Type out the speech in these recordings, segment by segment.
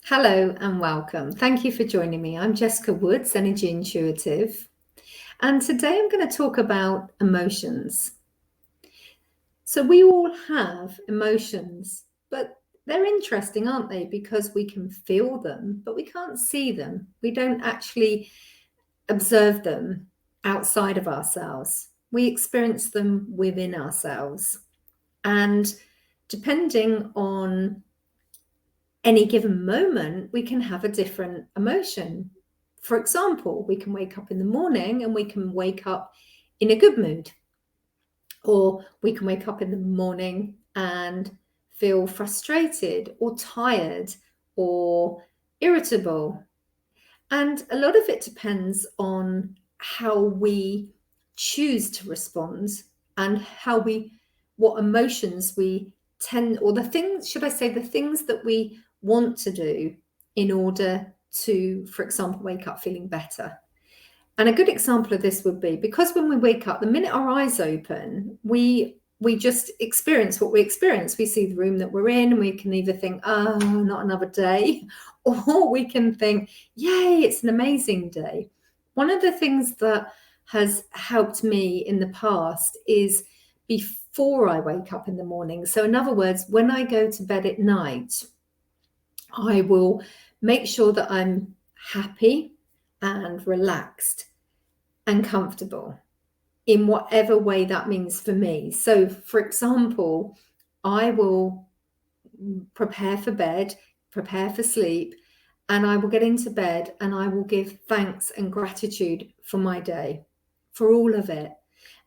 Hello and welcome. Thank you for joining me. I'm Jessica Woods, Energy Intuitive, and today I'm going to talk about emotions. So we all have emotions, but they're interesting, aren't they? Because we can feel them, but we can't see them. We don't actually observe them outside of ourselves. We experience them within ourselves. And depending on any given moment, we can have a different emotion. For example, we can wake up in the morning and we can wake up in a good mood, or we can wake up in the morning and feel frustrated or tired or irritable. And a lot of it depends on how we choose to respond and what emotions we tend, or the things, should I say, the things that we want to do in order to, for example, wake up feeling better. And a good example of this would be because when we wake up, the minute our eyes open, we just experience what we experience. We see the room that we're in, and we can either think, oh, not another day, or we can think, yay, it's an amazing day. One of the things that has helped me in the past is before I wake up in the morning. So in other words, when I go to bed at night, I will make sure that I'm happy and relaxed and comfortable in whatever way that means for me. So, for example, I will prepare for bed, prepare for sleep, and I will get into bed and I will give thanks and gratitude for my day, for all of it.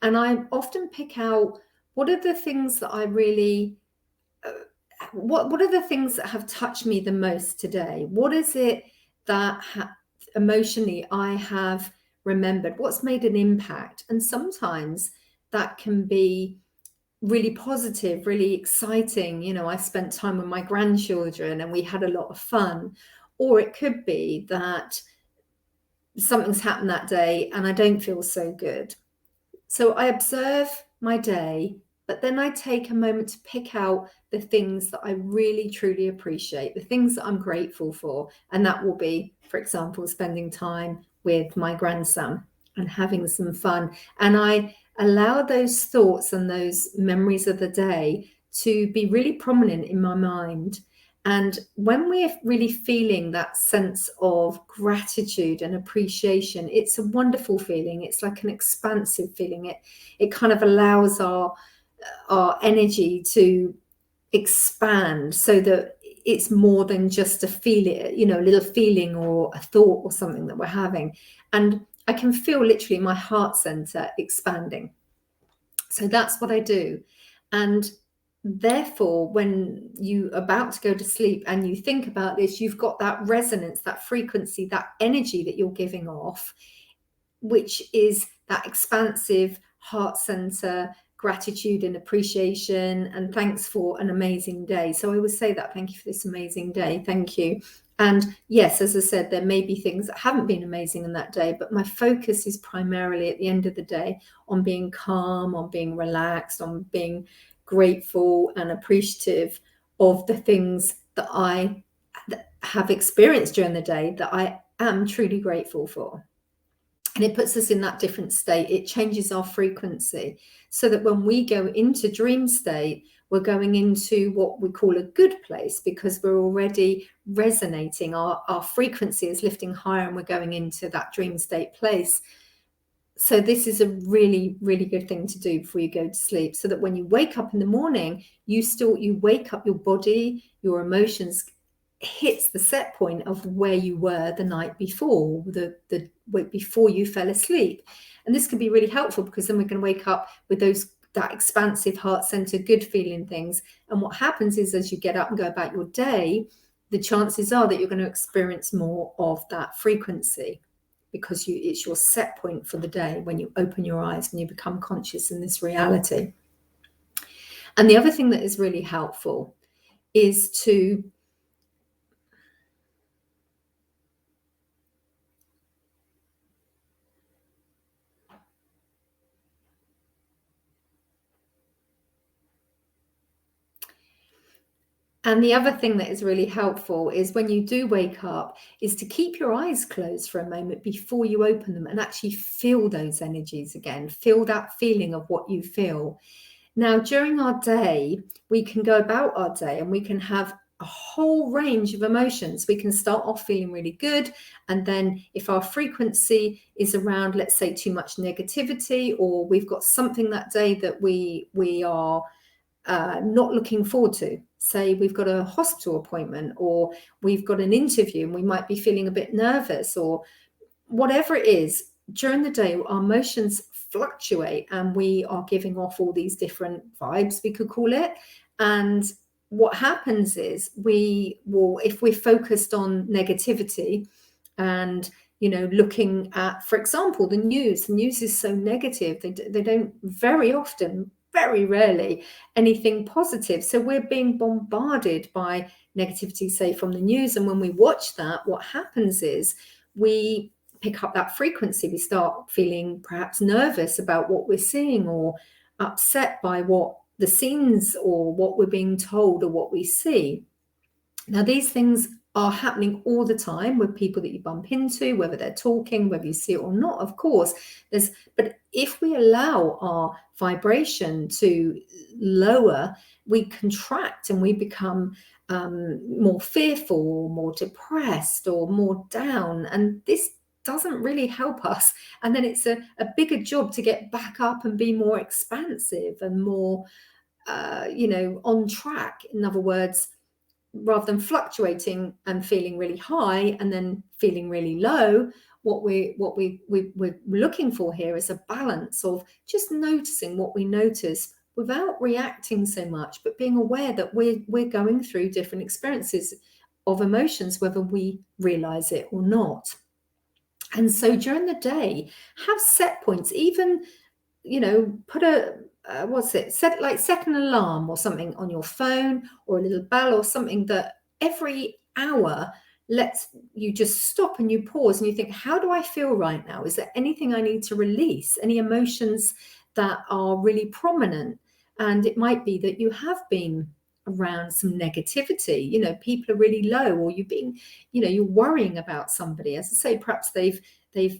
And I often pick out what are the things that I really what are the things that have touched me the most today? What is it that emotionally I have remembered? What's made an impact? And sometimes that can be really positive, really exciting. You know, I spent time with my grandchildren and we had a lot of fun. Or it could be that something's happened that day and I don't feel so good. So I observe my day, but then I take a moment to pick out the things that I really truly appreciate, the things that I'm grateful for. And that will be, for example, spending time with my grandson and having some fun. And I allow those thoughts and those memories of the day to be really prominent in my mind. And when we're really feeling that sense of gratitude and appreciation, it's a wonderful feeling. It's like an expansive feeling. It kind of allows our energy to expand so that it's more than just a feeling, you know, a little feeling or a thought or something that we're having. And I can feel literally my heart center expanding. So that's what I do. And therefore, when you're about to go to sleep and you think about this, you've got that resonance, that frequency, that energy that you're giving off, which is that expansive heart center gratitude and appreciation and thanks for an amazing day. So I always say that, thank you for this amazing day, thank you. And yes, as I said, there may be things that haven't been amazing in that day, but my focus is primarily at the end of the day on being calm, on being relaxed, on being grateful and appreciative of the things that I have experienced during the day that I am truly grateful for. And it puts us in that different state. It changes our frequency so that when we go into dream state, we're going into what we call a good place because we're already resonating. Our frequency is lifting higher and we're going into that dream state place. So this is a really, really good thing to do before you go to sleep, so that when you wake up in the morning, you wake up, your body, your emotions hits the set point of where you were the night before, the week before you fell asleep. And this can be really helpful because then we can wake up with that expansive heart center, good feeling things. And what happens is as you get up and go about your day, the chances are that you're going to experience more of that frequency because it's your set point for the day when you open your eyes and you become conscious in this reality. And the other thing that is really helpful is to And the other thing that is really helpful is when you do wake up, is to keep your eyes closed for a moment before you open them and actually feel those energies again. Feel that feeling of what you feel. Now, during our day, we can go about our day and we can have a whole range of emotions. We can start off feeling really good. And then if our frequency is around, let's say, too much negativity, or we've got something that day that we are not looking forward to, say we've got a hospital appointment or we've got an interview and we might be feeling a bit nervous or whatever it is, during the day, our emotions fluctuate and we are giving off all these different vibes, we could call it. And what happens is we will, if we're focused on negativity and, you know, looking at, for example, the news is so negative. They don't very often, very rarely, anything positive. So we're being bombarded by negativity, say, from the news. And when we watch that, what happens is we pick up that frequency. We start feeling perhaps nervous about what we're seeing or upset by what the scenes or what we're being told or what we see. Now, these things are happening all the time with people that you bump into, whether they're talking, whether you see it or not, of course. But if we allow our vibration to lower, we contract and we become more fearful, or more depressed, or more down. And this doesn't really help us. And then it's a bigger job to get back up and be more expansive and more, on track. In other words, rather than fluctuating and feeling really high and then feeling really low, what we're looking for here is a balance of just noticing what we notice without reacting so much, but being aware that we're going through different experiences of emotions, whether we realize it or not. And so during the day, have set points, even, put set an alarm or something on your phone or a little bell or something that every hour lets you just stop and you pause and you think, how do I feel right now? Is there anything I need to release? Any emotions that are really prominent? And it might be that you have been around some negativity, people are really low, or you're worrying about somebody. As I say, perhaps they've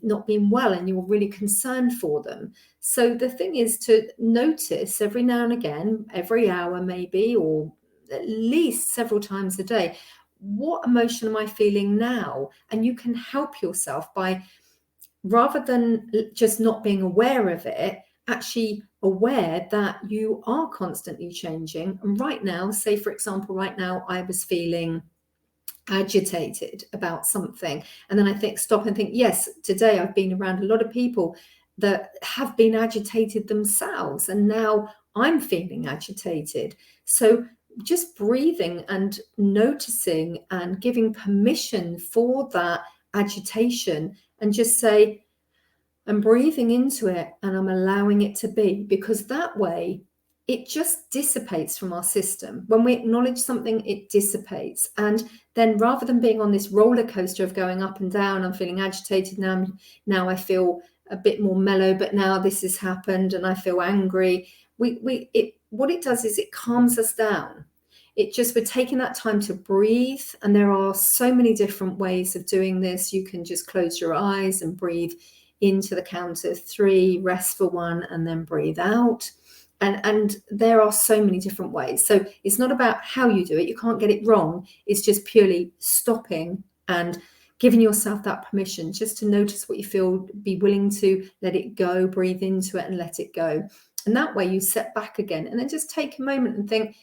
not been well and you're really concerned for them. So the thing is to notice every now and again, every hour maybe, or at least several times a day, what emotion am I feeling now? And you can help yourself by, rather than just not being aware of it, actually aware that you are constantly changing. And right now, say for example, right now I was feeling agitated about something, and then I stop and think, yes, today I've been around a lot of people that have been agitated themselves, and now I'm feeling agitated. So just breathing and noticing and giving permission for that agitation, and just say, I'm breathing into it and I'm allowing it to be, because that way it just dissipates from our system. When we acknowledge something, it dissipates. And then rather than being on this roller coaster of going up and down, I'm feeling agitated now I feel a bit more mellow, but now this has happened and I feel angry. What it does is it calms us down. We're taking that time to breathe. And there are so many different ways of doing this. You can just close your eyes and breathe into the count of 3, rest for 1, and then breathe out. And there are so many different ways. So it's not about how you do it. You can't get it wrong. It's just purely stopping and giving yourself that permission just to notice what you feel, be willing to let it go, breathe into it and let it go. And that way you set back again, and then just take a moment and think,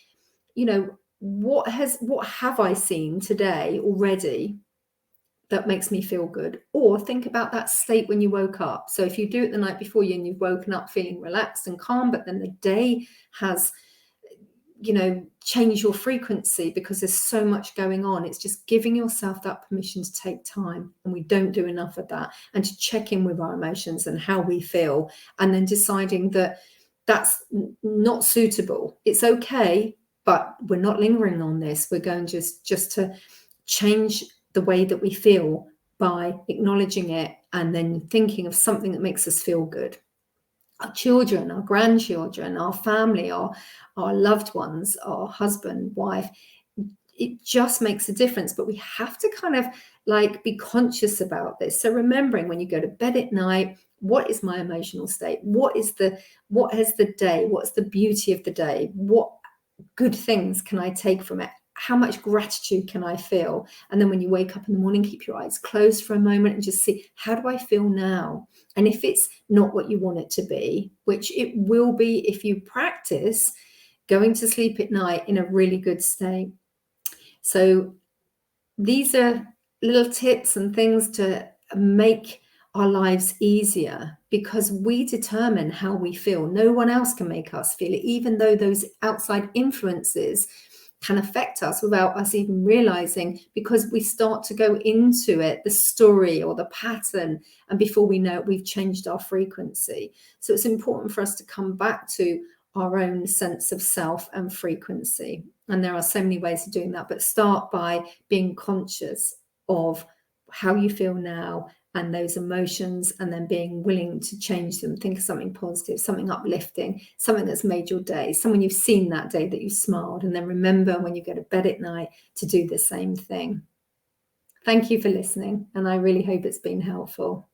what have I seen today already that makes me feel good? Or think about that state when you woke up. So if you do it the night before and you've woken up feeling relaxed and calm, but then the day has, changed your frequency because there's so much going on. It's just giving yourself that permission to take time. And we don't do enough of that. And to check in with our emotions and how we feel, and then deciding that that's not suitable. It's okay, but we're not lingering on this. We're going just to change the way that we feel by acknowledging it and then thinking of something that makes us feel good. Our children, our grandchildren, our family, our loved ones, our husband, wife, it just makes a difference. But we have to kind of like be conscious about this. So remembering when you go to bed at night, what is my emotional state? What is what has the day? What's the beauty of the day? What good things can I take from it? How much gratitude can I feel? And then when you wake up in the morning, keep your eyes closed for a moment and just see, how do I feel now? And if it's not what you want it to be, which it will be if you practice going to sleep at night in a really good state. So these are little tips and things to make our lives easier, because we determine how we feel. No one else can make us feel it, even though those outside influences can affect us without us even realizing, because we start to go into it, the story or the pattern, and before we know it, we've changed our frequency. So it's important for us to come back to our own sense of self and frequency. And there are so many ways of doing that, but start by being conscious of how you feel now and those emotions, and then being willing to change them. Think of something positive, something uplifting, something that's made your day, someone you've seen that day that you smiled, and then remember when you go to bed at night to do the same thing. Thank you for listening, and I really hope it's been helpful.